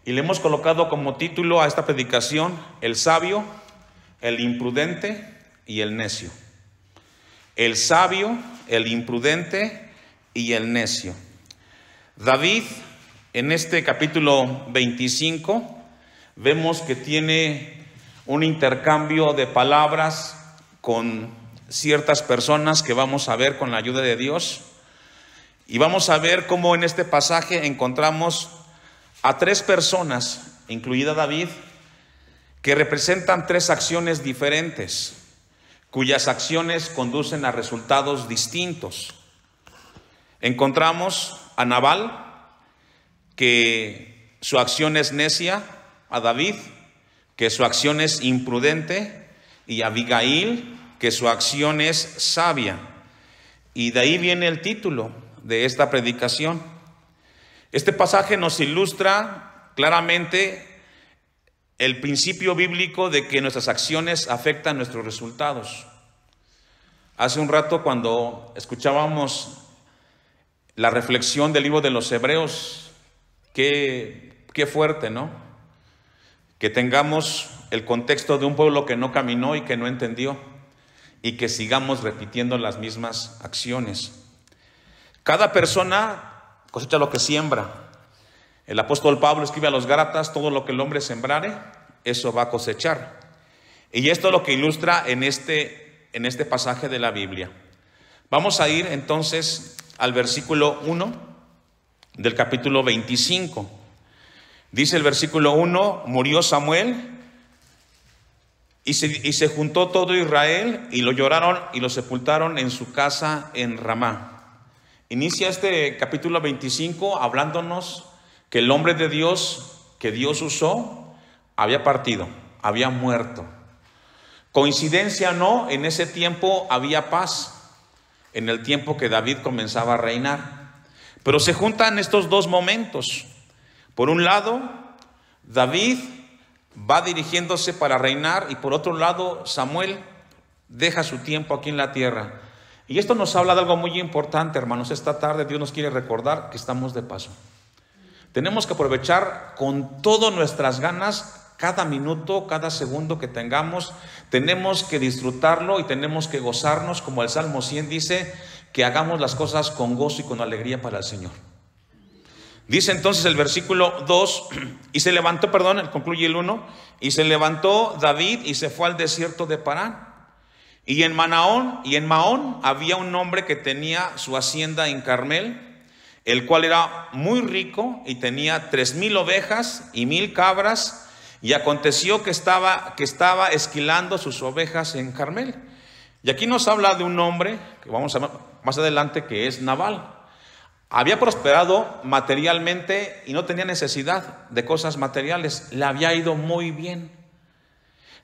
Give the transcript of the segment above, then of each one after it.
Y le hemos colocado como título a esta predicación: el sabio, el imprudente y el necio. El sabio, el imprudente y el necio. David, en este capítulo 25, vemos que tiene un intercambio de palabras con ciertas personas que vamos a ver con la ayuda de Dios. Y vamos a ver cómo en este pasaje encontramos a tres personas, incluida David, que representan tres acciones diferentes, cuyas acciones conducen a resultados distintos. Encontramos a Nabal, que su acción es necia; a David, que su acción es imprudente; y a Abigail, que su acción es sabia. Y de ahí viene el título de esta predicación. Este pasaje nos ilustra claramente el principio bíblico de que nuestras acciones afectan nuestros resultados. Hace un rato, cuando escuchábamos la reflexión del libro de los Hebreos, qué fuerte, ¿no? Que tengamos el contexto de un pueblo que no caminó y que no entendió, y que sigamos repitiendo las mismas acciones. Cada persona cosecha lo que siembra. El apóstol Pablo escribe a los Gálatas: todo lo que el hombre sembrare, eso va a cosechar. Y esto es lo que ilustra en este pasaje de la Biblia. Vamos a ir entonces al versículo 1 del capítulo 25. Dice el versículo 1: murió Samuel y se juntó todo Israel y lo lloraron y lo sepultaron en su casa en Ramá. Inicia este capítulo 25 hablándonos que el hombre de Dios que Dios usó había partido, había muerto. Coincidencia o no, en ese tiempo había paz, en el tiempo que David comenzaba a reinar. Pero se juntan estos dos momentos. Por un lado, David va dirigiéndose para reinar, y por otro lado, Samuel deja su tiempo aquí en la tierra. Y esto nos habla de algo muy importante, hermanos. Esta tarde Dios nos quiere recordar que estamos de paso. Tenemos que aprovechar con todas nuestras ganas cada minuto, cada segundo que tengamos. Tenemos que disfrutarlo y tenemos que gozarnos, como el Salmo 100 dice, que hagamos las cosas con gozo y con alegría para el Señor. Dice entonces el versículo 2, concluye el 1, y se levantó David y se fue al desierto de Parán. Y en Maón había un hombre que tenía su hacienda en Carmel, el cual era muy rico y tenía 3,000 ovejas y 1,000 cabras. Y aconteció que estaba esquilando sus ovejas en Carmel. Y aquí nos habla de un hombre que vamos a ver más adelante, que es Nabal. Había prosperado materialmente y no tenía necesidad de cosas materiales. Le había ido muy bien.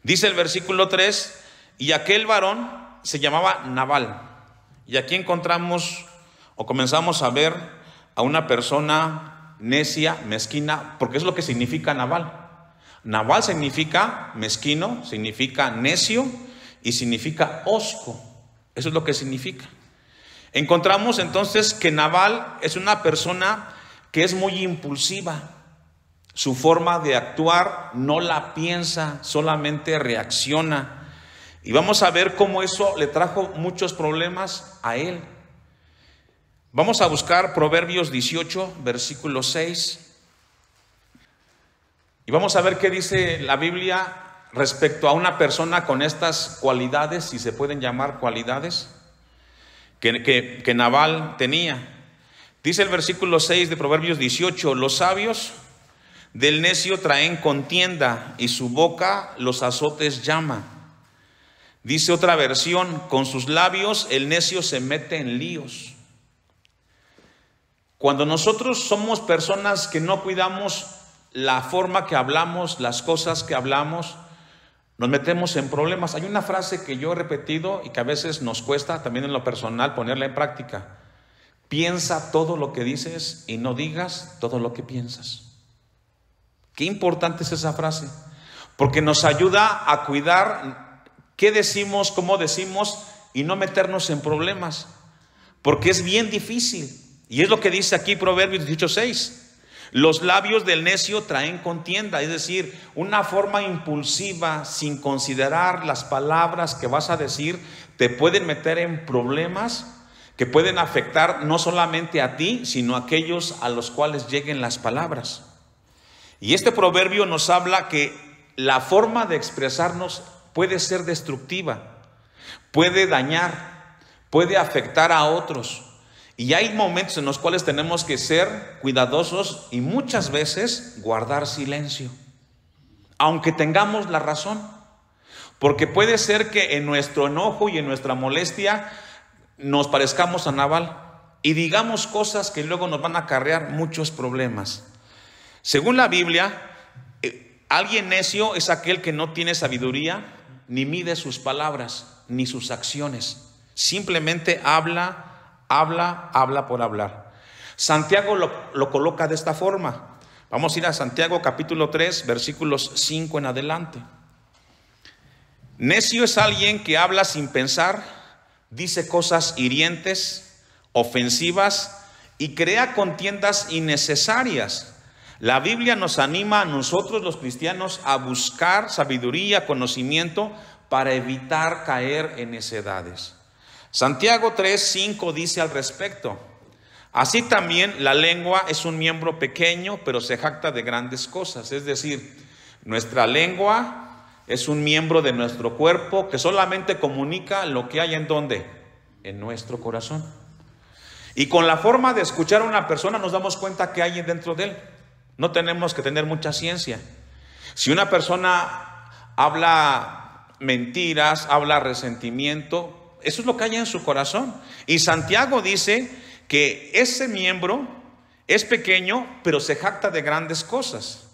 Dice el versículo 3: y aquel varón se llamaba Nabal. Y aquí encontramos o comenzamos a ver a una persona necia, mezquina, porque es lo que significa Nabal. Nabal significa mezquino, significa necio y significa hosco. Eso es lo que significa. Encontramos entonces que Nabal es una persona que es muy impulsiva. Su forma de actuar no la piensa, solamente reacciona. Y vamos a ver cómo eso le trajo muchos problemas a él. Vamos a buscar Proverbios 18, versículo 6. Y vamos a ver qué dice la Biblia respecto a una persona con estas cualidades, si se pueden llamar cualidades, que Nabal tenía. Dice el versículo 6 de Proverbios 18: los sabios del necio traen contienda, y su boca los azotes llama. Dice otra versión: con sus labios el necio se mete en líos. Cuando nosotros somos personas que no cuidamos la forma que hablamos, las cosas que hablamos, nos metemos en problemas. Hay una frase que yo he repetido y que a veces nos cuesta también en lo personal ponerla en práctica: piensa todo lo que dices y no digas todo lo que piensas. Qué importante es esa frase, porque nos ayuda a cuidar qué decimos, cómo decimos, y no meternos en problemas, porque es bien difícil. Y es lo que dice aquí Proverbios 18:6: Los labios del necio traen contienda, es decir, una forma impulsiva, sin considerar las palabras que vas a decir, te pueden meter en problemas que pueden afectar no solamente a ti, sino a aquellos a los cuales lleguen las palabras. Y este proverbio nos habla que la forma de expresarnos puede ser destructiva, puede dañar, puede afectar a otros. Y hay momentos en los cuales tenemos que ser cuidadosos y muchas veces guardar silencio, aunque tengamos la razón. Porque puede ser que en nuestro enojo y en nuestra molestia nos parezcamos a Nabal y digamos cosas que luego nos van a acarrear muchos problemas. Según la Biblia, alguien necio es aquel que no tiene sabiduría, ni mide sus palabras, ni sus acciones. Simplemente habla por hablar. Santiago lo coloca de esta forma. Vamos a ir a Santiago capítulo 3, versículos 5 en adelante. Necio es alguien que habla sin pensar, dice cosas hirientes, ofensivas y crea contiendas innecesarias. La Biblia nos anima a nosotros los cristianos a buscar sabiduría, conocimiento para evitar caer en necedades. Santiago 3:5 dice al respecto: así también la lengua es un miembro pequeño, pero se jacta de grandes cosas. Es decir, nuestra lengua es un miembro de nuestro cuerpo que solamente comunica lo que hay en ¿dónde? En nuestro corazón. Y con la forma de escuchar a una persona nos damos cuenta que hay dentro de él. No tenemos que tener mucha ciencia. Si una persona habla mentiras, habla resentimiento, eso es lo que hay en su corazón. Y Santiago dice que ese miembro es pequeño, pero se jacta de grandes cosas.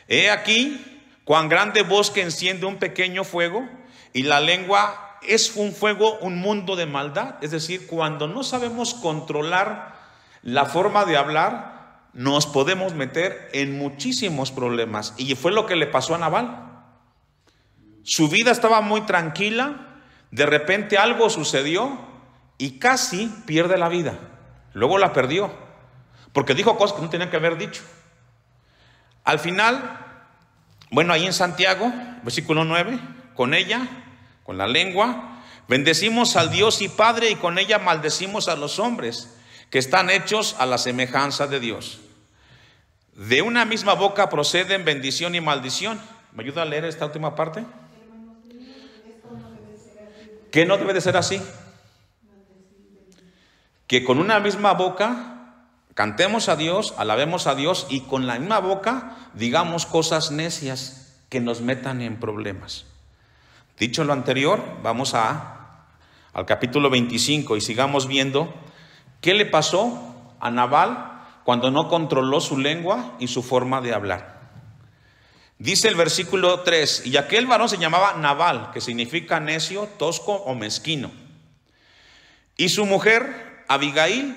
He aquí cuán grande bosque enciende un pequeño fuego, y la lengua es un fuego, un mundo de maldad. Es decir, cuando no sabemos controlar la forma de hablar, nos podemos meter en muchísimos problemas. Y fue lo que le pasó a Nabal. Su vida estaba muy tranquila, de repente algo sucedió y casi pierde la vida. Luego la perdió, porque dijo cosas que no tenía que haber dicho. Al final, bueno, ahí en Santiago, versículo 9, con ella, con la lengua, bendecimos al Dios y Padre, y con ella maldecimos a los hombres que están hechos a la semejanza de Dios. De una misma boca proceden bendición y maldición. ¿Me ayuda a leer esta última parte? ¿Qué no debe de ser así? Que con una misma boca cantemos a Dios, alabemos a Dios, y con la misma boca digamos cosas necias que nos metan en problemas. Dicho lo anterior, vamos al capítulo 25 y sigamos viendo qué le pasó a Nabal cuando no controló su lengua y su forma de hablar. Dice el versículo 3: y aquel varón se llamaba Nabal, que significa necio, tosco o mezquino. Y su mujer, Abigail,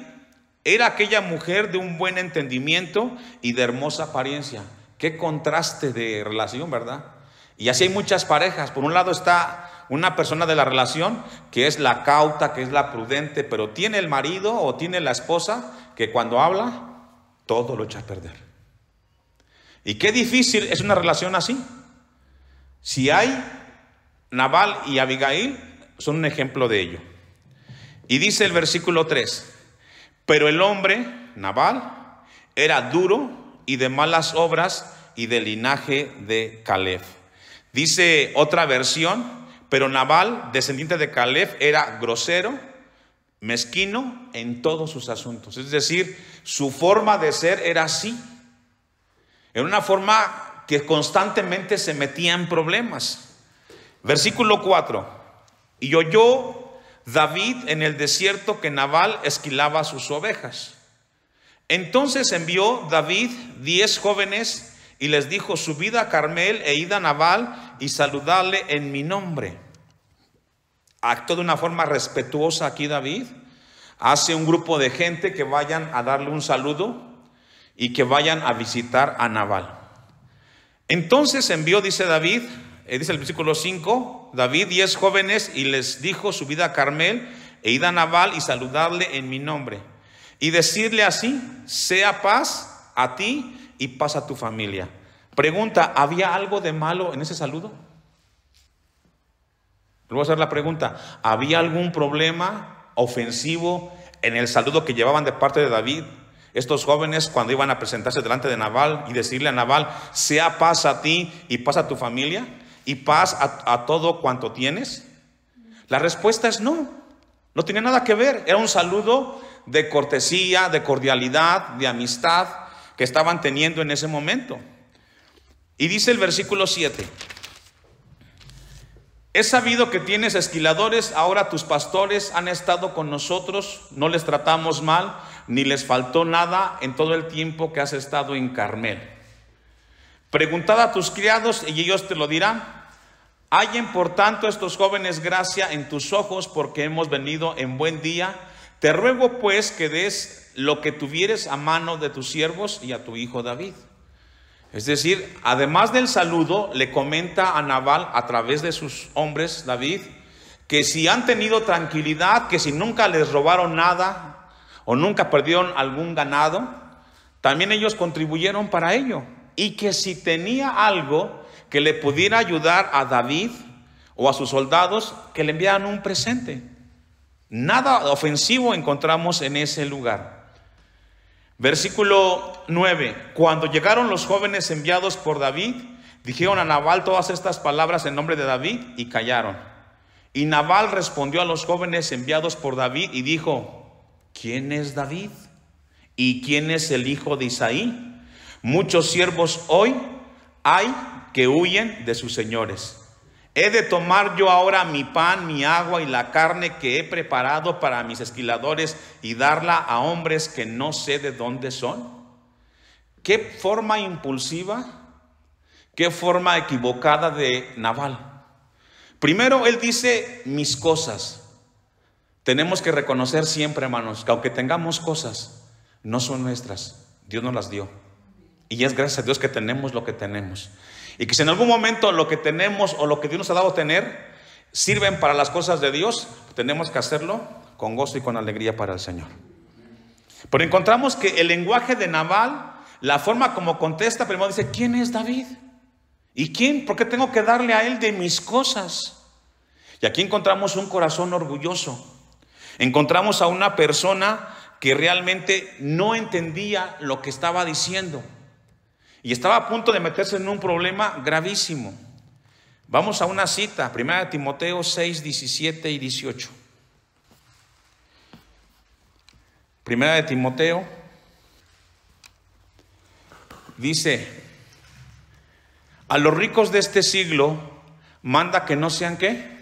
era aquella mujer de un buen entendimiento y de hermosa apariencia. Qué contraste de relación, ¿verdad? Y así hay muchas parejas. Por un lado está una persona de la relación que es la cauta, que es la prudente, pero tiene el marido o tiene la esposa que cuando habla todo lo echa a perder. Y qué difícil es una relación así. Si hay, Nabal y Abigail son un ejemplo de ello. Y dice el versículo 3: pero el hombre, Nabal, era duro y de malas obras y del linaje de Caleb. Dice otra versión: pero Nabal, descendiente de Caleb, era grosero, mezquino en todos sus asuntos. Es decir, su forma de ser era así. Era una forma que constantemente se metía en problemas. Versículo 4: y oyó David en el desierto que Nabal esquilaba sus ovejas. Entonces envió David 10 jóvenes y les dijo: subid a Carmel e id a Nabal y saludadle en mi nombre. Actuó de una forma respetuosa aquí David. Hace un grupo de gente que vayan a darle un saludo y que vayan a visitar a Nabal. Entonces envió, dice David, dice el versículo 5, David 10 jóvenes y les dijo: subid a Carmel e id a Nabal y saludadle en mi nombre. Y decirle así: sea paz a ti y paz a tu familia. Pregunta, ¿había algo de malo en ese saludo? Le voy a hacer la pregunta, ¿había algún problema ofensivo en el saludo que llevaban de parte de David estos jóvenes cuando iban a presentarse delante de Nabal y decirle a Nabal, sea paz a ti y paz a tu familia y paz a todo cuanto tienes? La respuesta es no, no tenía nada que ver. Era un saludo de cortesía, de cordialidad, de amistad que estaban teniendo en ese momento. Y dice el versículo 7, he sabido que tienes esquiladores, ahora tus pastores han estado con nosotros, no les tratamos mal, ni les faltó nada en todo el tiempo que has estado en Carmel. Preguntad a tus criados y ellos te lo dirán. Hallen por tanto estos jóvenes gracia en tus ojos, porque hemos venido en buen día. Te ruego pues que des lo que tuvieres a mano de tus siervos y a tu hijo David. Es decir, además del saludo, le comenta a Nabal a través de sus hombres, David, que si han tenido tranquilidad, que si nunca les robaron nada o nunca perdieron algún ganado, también ellos contribuyeron para ello. Y que si tenía algo que le pudiera ayudar a David o a sus soldados, que le enviaran un presente. Nada ofensivo encontramos en ese lugar. Versículo 9, cuando llegaron los jóvenes enviados por David, dijeron a Nabal todas estas palabras en nombre de David y callaron. Y Nabal respondió a los jóvenes enviados por David y dijo, ¿quién es David? ¿Y quién es el hijo de Isaí? Muchos siervos hoy hay que huyen de sus señores. ¿He de tomar yo ahora mi pan, mi agua y la carne que he preparado para mis esquiladores y darla a hombres que no sé de dónde son? ¿Qué forma impulsiva, qué forma equivocada de Nabal? Primero él dice mis cosas. Tenemos que reconocer siempre, hermanos, que aunque tengamos cosas, no son nuestras. Dios nos las dio. Y es gracias a Dios que tenemos lo que tenemos. Y que si en algún momento lo que tenemos o lo que Dios nos ha dado a tener sirven para las cosas de Dios, tenemos que hacerlo con gozo y con alegría para el Señor. Pero encontramos que el lenguaje de Nabal, la forma como contesta, primero dice, ¿quién es David? ¿Y quién? ¿Por qué tengo que darle a él de mis cosas? Y aquí encontramos un corazón orgulloso. Encontramos a una persona que realmente no entendía lo que estaba diciendo. Y estaba a punto de meterse en un problema gravísimo. Vamos a una cita, 1 Timoteo 6, 17 y 18. 1 Timoteo dice, a los ricos de este siglo manda que no sean ¿qué?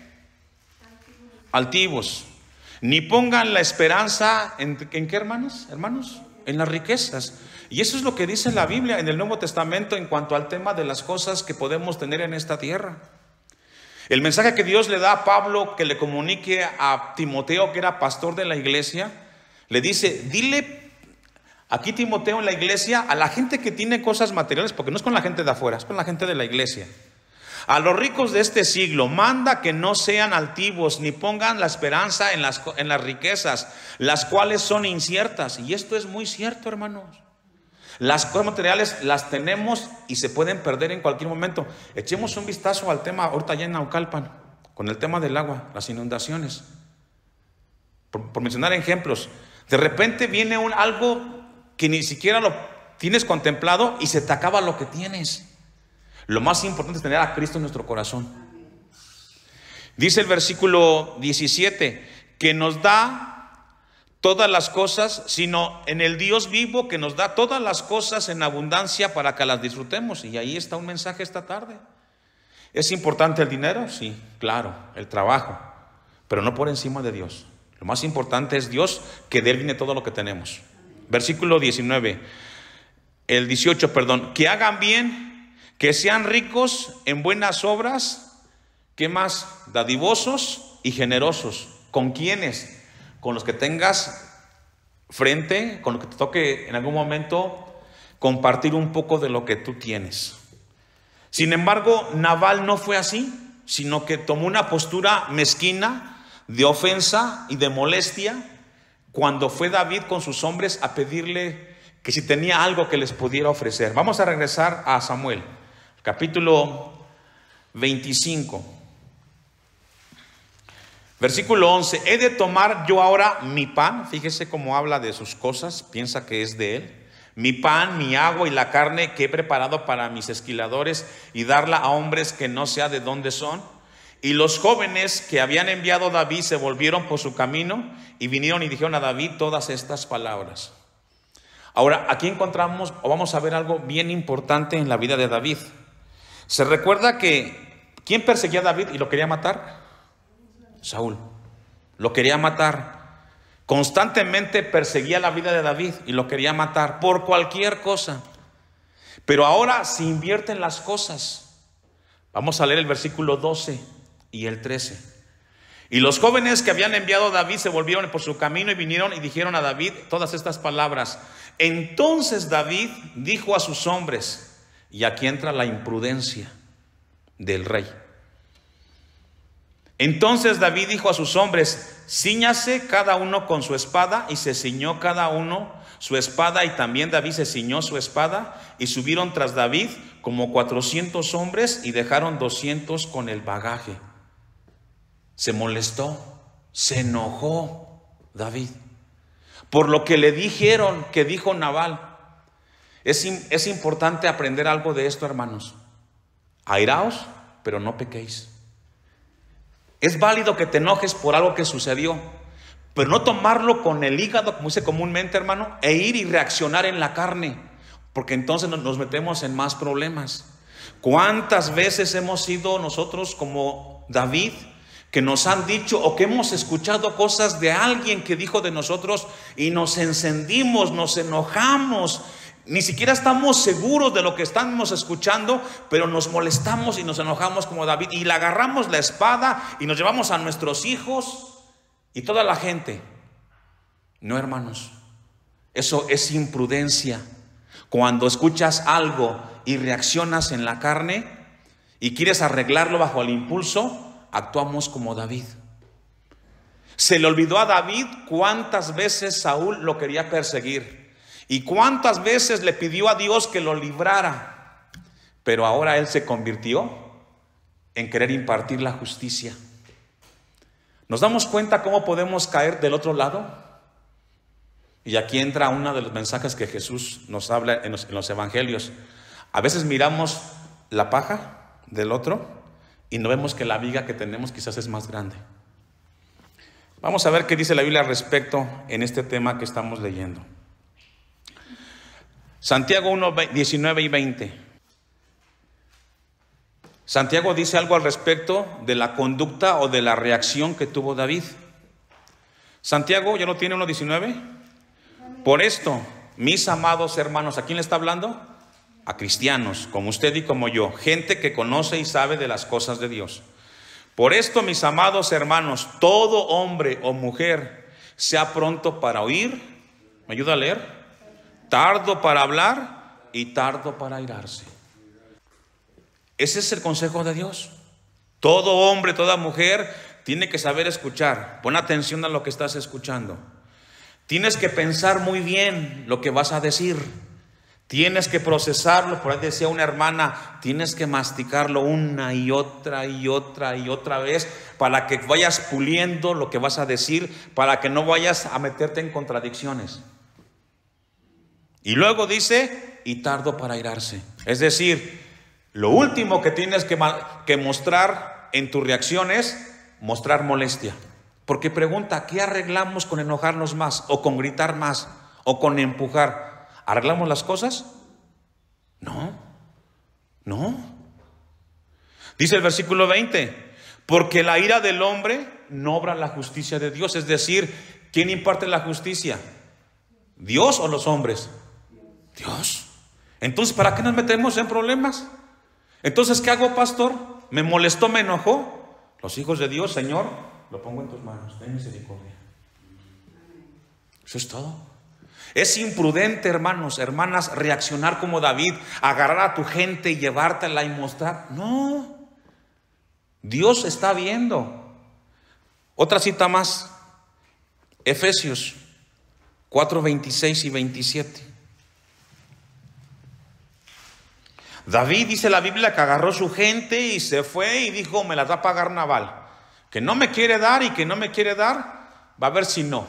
Altivos, ni pongan la esperanza ¿en qué, hermanos? En las riquezas. Y eso es lo que dice la Biblia en el Nuevo Testamento en cuanto al tema de las cosas que podemos tener en esta tierra. El mensaje que Dios le da a Pablo que le comunique a Timoteo, que era pastor de la iglesia, le dice, dile aquí Timoteo en la iglesia a la gente que tiene cosas materiales, porque no es con la gente de afuera, es con la gente de la iglesia. A los ricos de este siglo manda que no sean altivos ni pongan la esperanza en las riquezas, las cuales son inciertas. Y esto es muy cierto, hermanos. Las cosas materiales las tenemos y se pueden perder en cualquier momento. Echemos un vistazo al tema ahorita allá en Naucalpan, con el tema del agua, las inundaciones. Por mencionar ejemplos, de repente viene algo que ni siquiera lo tienes contemplado y se te acaba lo que tienes. Lo más importante es tener a Cristo en nuestro corazón. Dice el versículo 17, que nos da todas las cosas, sino en el Dios vivo que nos da todas las cosas en abundancia para que las disfrutemos. Y ahí está un mensaje esta tarde. ¿Es importante el dinero? Sí, claro, el trabajo, pero no por encima de Dios. Lo más importante es Dios, que de Él viene todo lo que tenemos. Versículo 19, el 18, perdón, que hagan bien, que sean ricos en buenas obras, ¿qué más? Dadivosos y generosos. ¿Con quiénes? Con los que tengas frente, con los que te toque en algún momento compartir un poco de lo que tú tienes. Sin embargo, Nabal no fue así, sino que tomó una postura mezquina, de ofensa y de molestia, cuando fue David con sus hombres a pedirle que si tenía algo que les pudiera ofrecer. Vamos a regresar a Samuel, capítulo 25, versículo 11. He de tomar yo ahora mi pan, fíjese cómo habla de sus cosas, piensa que es de él, mi pan, mi agua y la carne que he preparado para mis esquiladores, y darla a hombres que no sé de dónde son. Y los jóvenes que habían enviado a David se volvieron por su camino y vinieron y dijeron a David todas estas palabras. Ahora, aquí encontramos, o vamos a ver algo bien importante en la vida de David. Se recuerda que, ¿quién perseguía a David y lo quería matar? Saúl. Lo quería matar. Constantemente perseguía la vida de David y lo quería matar por cualquier cosa. Pero ahora se invierten las cosas. Vamos a leer el versículo 12 y el 13. Y los jóvenes que habían enviado a David se volvieron por su camino y vinieron y dijeron a David todas estas palabras. Entonces David dijo a sus hombres, y aquí entra la imprudencia del rey. Entonces David dijo a sus hombres, cíñase cada uno con su espada, y se ciñó cada uno su espada, y también David se ciñó su espada, y subieron tras David como 400 hombres, y dejaron 200 con el bagaje. Se molestó, se enojó David por lo que le dijeron, que dijo Nabal. Es importante aprender algo de esto, hermanos. Airaos, pero no pequéis. Es válido que te enojes por algo que sucedió, pero no tomarlo con el hígado, como dice comúnmente, hermano, e ir y reaccionar en la carne, porque entonces nos metemos en más problemas. ¿Cuántas veces hemos sido nosotros como David, que nos han dicho o que hemos escuchado cosas de alguien que dijo de nosotros y nos encendimos, nos enojamos? Ni siquiera estamos seguros de lo que estamos escuchando, pero nos molestamos y nos enojamos como David, y le agarramos la espada y nos llevamos a nuestros hijos y toda la gente. No, hermanos, eso es imprudencia. Cuando escuchas algo y reaccionas en la carne y quieres arreglarlo bajo el impulso, actuamos como David. Se le olvidó a David cuántas veces Saúl lo quería perseguir y cuántas veces le pidió a Dios que lo librara, pero ahora él se convirtió en querer impartir la justicia. ¿Nos damos cuenta cómo podemos caer del otro lado? Y aquí entra uno de los mensajes que Jesús nos habla en los evangelios. A veces miramos la paja del otro y no vemos que la viga que tenemos quizás es más grande. Vamos a ver qué dice la Biblia al respecto en este tema que estamos leyendo. Santiago 1, 19 y 20. Santiago dice algo al respecto de la conducta o de la reacción que tuvo David. Santiago, ¿ya lo tiene 1:19? Por esto, mis amados hermanos, ¿a quién le está hablando? A cristianos, como usted y como yo, gente que conoce y sabe de las cosas de Dios. Por esto, mis amados hermanos, todo hombre o mujer sea pronto para oír, ¿me ayuda a leer? Tardo para hablar y tardo para airarse. Ese es el consejo de Dios. Todo hombre, toda mujer tiene que saber escuchar. Pon atención a lo que estás escuchando. Tienes que pensar muy bien lo que vas a decir. Tienes que procesarlo. Por ahí decía una hermana, tienes que masticarlo una y otra y otra y otra vez para que vayas puliendo lo que vas a decir, para que no vayas a meterte en contradicciones. Y luego dice, y tardo para airarse. Es decir, lo último que tienes que mostrar en tu reacción es mostrar molestia. Porque pregunta, ¿qué arreglamos con enojarnos más? ¿O con gritar más? ¿O con empujar? ¿Arreglamos las cosas? No, no. Dice el versículo 20, porque la ira del hombre no obra la justicia de Dios. Es decir, ¿quién imparte la justicia? ¿Dios o los hombres? Dios. Entonces, ¿para qué nos metemos en problemas? Entonces, ¿qué hago, pastor? ¿Me molestó, me enojó? Los hijos de Dios, Señor, lo pongo en tus manos, ten misericordia. Eso es todo. Es imprudente, hermanos, hermanas, reaccionar como David, agarrar a tu gente y llevártela y mostrar. No, Dios está viendo. Otra cita más, Efesios 4, 26 y 27. David, dice la Biblia, que agarró su gente y se fue y dijo: me las va a pagar Nabal. Que no me quiere dar y que no me quiere dar, va a ver si no.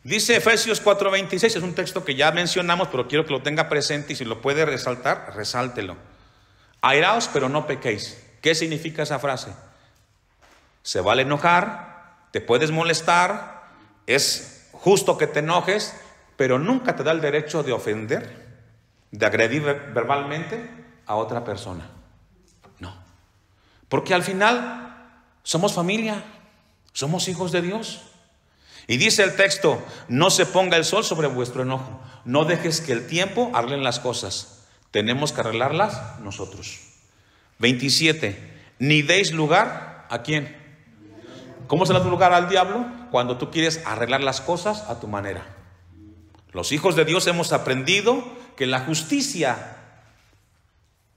Dice Efesios 4:26, es un texto que ya mencionamos, pero quiero que lo tenga presente, y si lo puede resaltar, resáltelo. Airaos, pero no pequéis. ¿Qué significa esa frase? Se vale enojar, te puedes molestar, es justo que te enojes, pero nunca te da el derecho de ofender, de agredir verbalmente a otra persona. No. Porque al final somos familia, somos hijos de Dios. Y dice el texto: no se ponga el sol sobre vuestro enojo, no dejes que el tiempo arregle las cosas, tenemos que arreglarlas nosotros. 27. Ni deis lugar ¿a quién? ¿Cómo se le da lugar al diablo? Cuando tú quieres arreglar las cosas a tu manera. Los hijos de Dios hemos aprendido que la justicia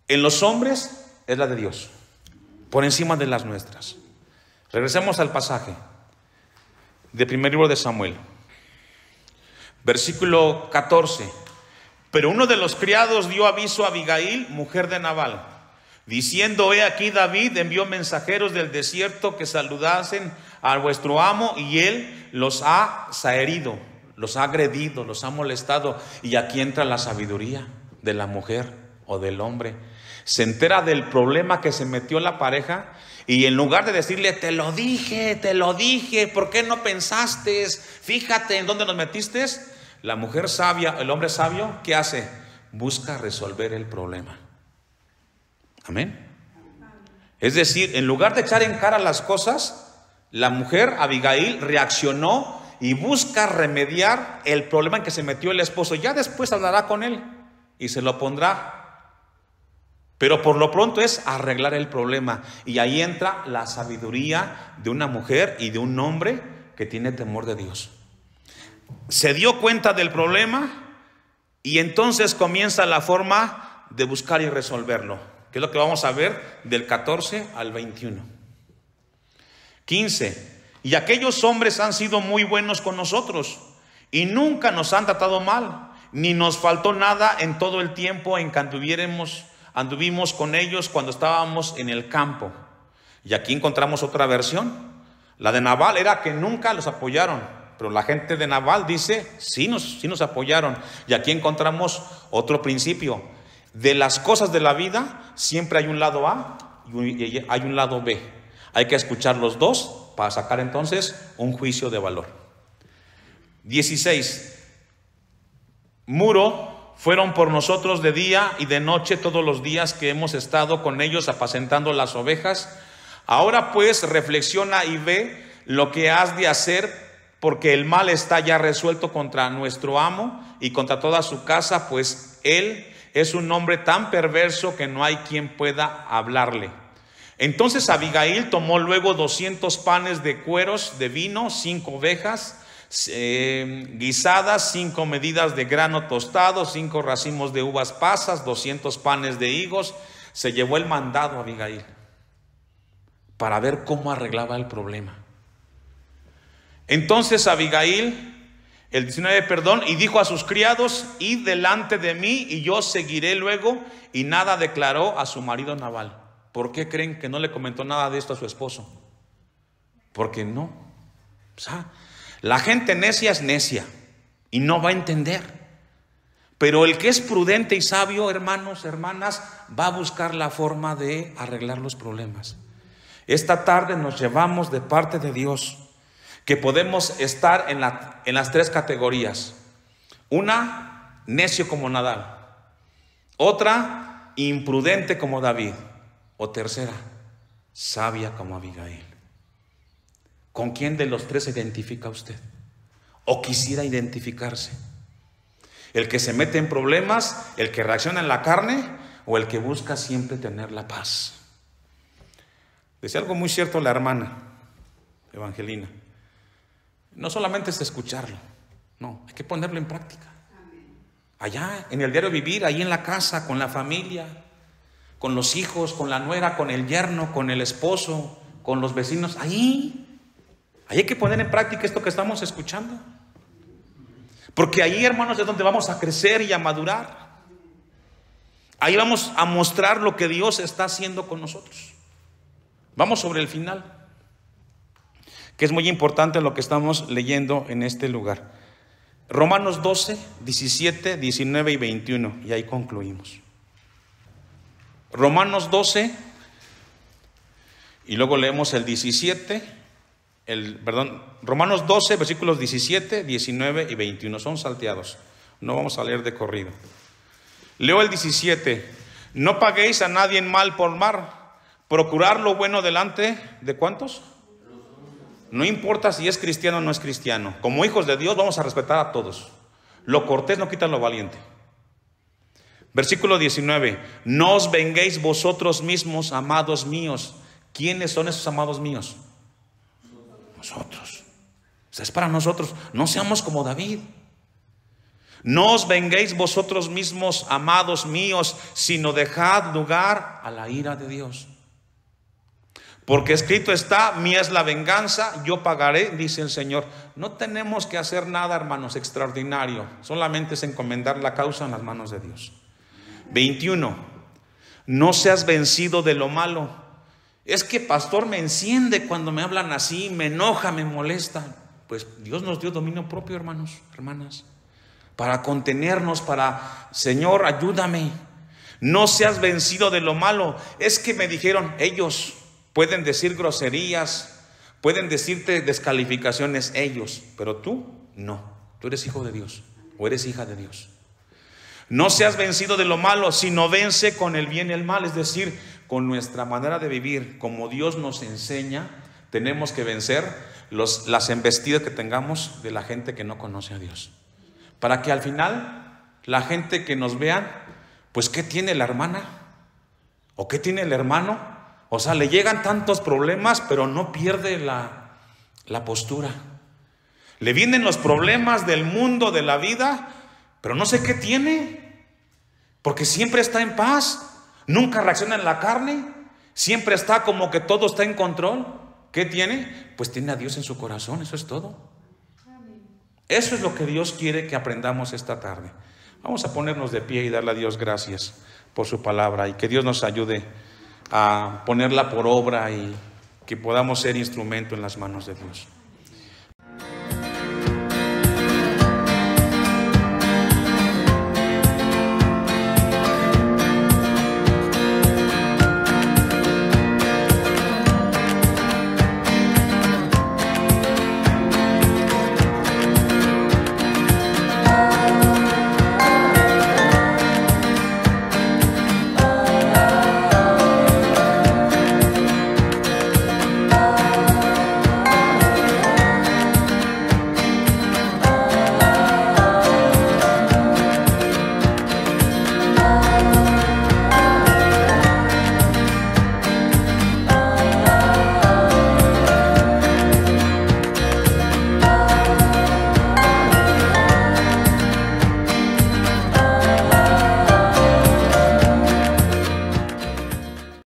en los hombres es la de Dios, por encima de las nuestras. Regresemos al pasaje del primer libro de Samuel, versículo 14. Pero uno de los criados dio aviso a Abigail, mujer de Nabal, diciendo: he aquí, David envió mensajeros del desierto que saludasen a vuestro amo, y él los ha herido, los ha agredido, los ha molestado. Y aquí entra la sabiduría de la mujer o del hombre. Se entera del problema que se metió la pareja, y en lugar de decirle: te lo dije, ¿por qué no pensaste? Fíjate en dónde nos metiste. La mujer sabia, el hombre sabio, ¿qué hace? Busca resolver el problema. Amén. Es decir, en lugar de echar en cara las cosas, la mujer Abigail reaccionó y busca remediar el problema en que se metió el esposo. Ya después hablará con él y se lo pondrá, pero por lo pronto es arreglar el problema. Y ahí entra la sabiduría de una mujer y de un hombre que tiene temor de Dios. Se dio cuenta del problema y entonces comienza la forma de buscar y resolverlo, que es lo que vamos a ver del 14 al 21. 15. Y aquellos hombres han sido muy buenos con nosotros y nunca nos han tratado mal, ni nos faltó nada en todo el tiempo en que anduvimos con ellos cuando estábamos en el campo. Y aquí encontramos otra versión. La de Nabal era que nunca los apoyaron, pero la gente de Nabal dice: sí nos apoyaron. Y aquí encontramos otro principio. De las cosas de la vida siempre hay un lado A y hay un lado B. Hay que escuchar los dos para sacar entonces un juicio de valor. 16. Muro fueron por nosotros de día y de noche todos los días que hemos estado con ellos apacentando las ovejas. Ahora pues reflexiona y ve lo que has de hacer, porque el mal está ya resuelto contra nuestro amo y contra toda su casa, pues él es un hombre tan perverso que no hay quien pueda hablarle. Entonces Abigail tomó luego 200 panes de cueros de vino, 5 ovejas guisadas, 5 medidas de grano tostado, 5 racimos de uvas pasas, 200 panes de higos. Se llevó el mandado a Abigail para ver cómo arreglaba el problema. Entonces Abigail, el 19, y dijo a sus criados: id delante de mí y yo seguiré luego. Y nada declaró a su marido Nabal. ¿Por qué creen que no le comentó nada de esto a su esposo? Porque no. O sea, la gente necia es necia y no va a entender. Pero el que es prudente y sabio, hermanos, hermanas, va a buscar la forma de arreglar los problemas. Esta tarde nos llevamos de parte de Dios que podemos estar en las 3 categorías. Una, necio como Nabal. Otra, imprudente como David. O tercera, sabia como Abigail. ¿Con quién de los 3 se identifica usted? ¿O quisiera identificarse? ¿El que se mete en problemas, el que reacciona en la carne, o el que busca siempre tener la paz? Decía algo muy cierto la hermana Evangelina. No solamente es escucharlo, no, hay que ponerlo en práctica. Allá, en el diario vivir, ahí en la casa, con la familia, con los hijos, con la nuera, con el yerno, con el esposo, con los vecinos. Ahí hay que poner en práctica esto que estamos escuchando. Porque ahí, hermanos, es donde vamos a crecer y a madurar. Ahí vamos a mostrar lo que Dios está haciendo con nosotros. Vamos sobre el final, que es muy importante lo que estamos leyendo en este lugar. Romanos 12, 17, 19 y 21. Y ahí concluimos. Romanos 12, y luego leemos el 17, Romanos 12, versículos 17, 19 y 21. Son salteados, no vamos a leer de corrido. Leo el 17. No paguéis a nadie mal por mal, procurar lo bueno delante de ¿cuántos? No importa si es cristiano o no es cristiano. Como hijos de Dios vamos a respetar a todos. Lo cortés no quita lo valiente. Versículo 19. No os venguéis vosotros mismos, amados míos. ¿Quiénes son esos amados míos? Nosotros. O sea, es para nosotros. No seamos como David. No os venguéis vosotros mismos, amados míos, sino dejad lugar a la ira de Dios. Porque escrito está, mía es la venganza, yo pagaré, dice el Señor. No tenemos que hacer nada, hermanos, extraordinario. Solamente es encomendar la causa en las manos de Dios. 21. No seas vencido de lo malo. Es que, pastor, me enciende cuando me hablan así, me enoja, me molesta. Pues Dios nos dio dominio propio, hermanos, hermanas, para contenernos, Señor, ayúdame. No seas vencido de lo malo. Es que me dijeron, ellos pueden decir groserías, pueden decirte descalificaciones ellos, pero tú no. Tú eres hijo de Dios o eres hija de Dios. No seas vencido de lo malo, sino vence con el bien y el mal. Es decir, con nuestra manera de vivir, como Dios nos enseña, tenemos que vencer las embestidas que tengamos de la gente que no conoce a Dios. Para que al final la gente que nos vea, pues ¿qué tiene la hermana? ¿O qué tiene el hermano? O sea, le llegan tantos problemas, pero no pierde la postura. Le vienen los problemas del mundo, de la vida, pero no sé qué tiene, porque siempre está en paz, nunca reacciona en la carne, siempre está como que todo está en control. ¿Qué tiene? Pues tiene a Dios en su corazón, eso es todo. Eso es lo que Dios quiere que aprendamos esta tarde. Vamos a ponernos de pie y darle a Dios gracias por su palabra y que Dios nos ayude a ponerla por obra y que podamos ser instrumento en las manos de Dios.